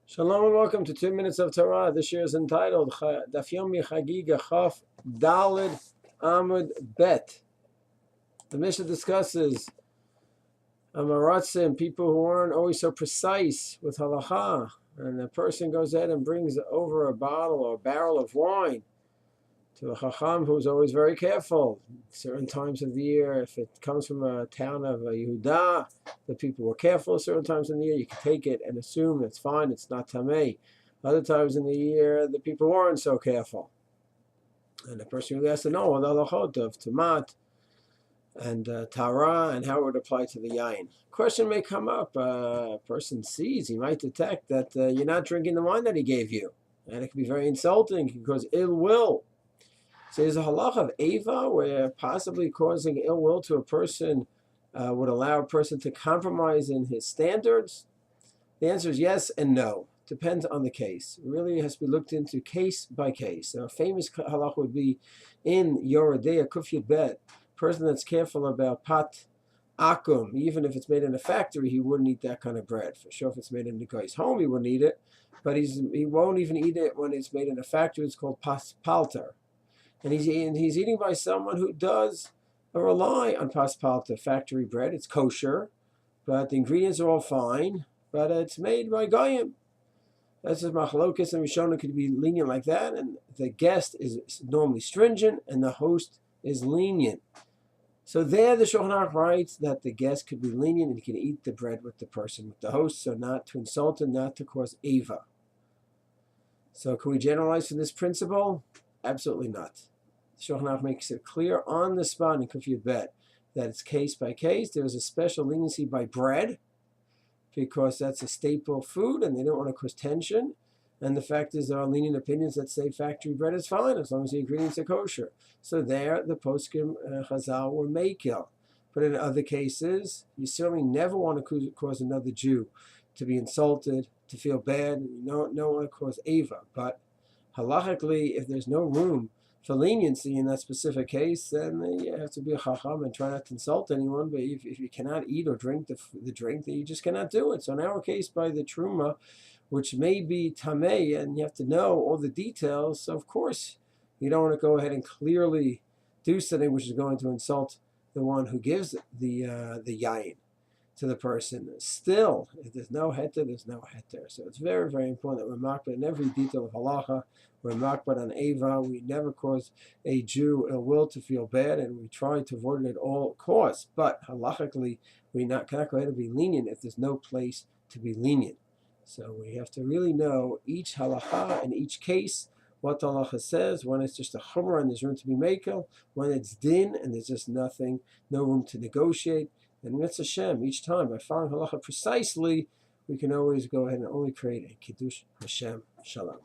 Shalom and welcome to 2 Minutes of Torah. This year is entitled Daf Yomi Chagiga Chaf Dalid Amud Bet. The Mishnah discusses Amaratzim, people who aren't always so precise with Halacha, and a person goes ahead and brings over a bottle or a barrel of wine to a Chacham who's always very careful. Certain times of the year, if it comes from a town of Yehuda, the people were careful. Certain times in the year, you can take it and assume it's fine, it's not Tamai. Other times in the year, the people weren't so careful. And the person really has to know the halachot of Tamat and Tara and how it would apply to the yain. Question may come up. A person sees, he might detect that you're not drinking the wine that he gave you. And it can be very insulting, it can cause ill will. So there's a halacha of Aivah-where possibly causing ill will to a person would allow a person to compromise in his standards. The answer is yes and no. Depends on the case. It really has to be looked into case by case. A famous halacha would be in Yoredea Kufyud Bet. Person that's careful about pat akum, even if it's made in a factory, he wouldn't eat that kind of bread. For sure, if it's made in the guy's home, he wouldn't eat it. But he won't even eat it when it's made in a factory. It's called pas palter. And he's eating by someone who does rely on paspalta, factory bread. It's kosher, but the ingredients are all fine, but it's made by goyim. That's just machlokes, and Rishona could be lenient like that, and the guest is normally stringent, and the host is lenient. So there the Shulchan Aruch writes that the guest could be lenient and he can eat the bread with the person, with the host, so not to insult and not to cause Aivah. So can we generalize from this principle? Absolutely not. Shulchan Aruch makes it clear on the spot in Kufyud Bet that it's case by case. There is a special leniency by bread because that's a staple food and they don't want to cause tension. And the fact is there are lenient opinions that say factory bread is fine as long as the ingredients are kosher. So there the poskim Chazal were makil. But in other cases, you certainly never want to cause another Jew to be insulted, to feel bad. You don't want to cause Aivah. But halachically, if there's no room for leniency in that specific case, then you have to be a chacham and try not to insult anyone. But if you cannot eat or drink the drink, then you just cannot do it. So in our case, by the truma, which may be tamei, and you have to know all the details, so of course you don't want to go ahead and clearly do something which is going to insult the one who gives the yain to the person. Still, if there's no heter, there's no heter. So it's very, very important that we're makbid in every detail of halacha. We're makbid on Aivah. We never cause a Jew ill will to feel bad, and we try to avoid it at all costs. But halachically, we cannot go ahead and be lenient if there's no place to be lenient. So we have to really know each halacha and each case, what the halacha says, when it's just a chumrah and there's room to be makel, when it's din and there's just nothing, no room to negotiate. And Mitzvah Hashem, each time, by following halacha precisely, we can always go ahead and only create a Kiddush Hashem Shalom.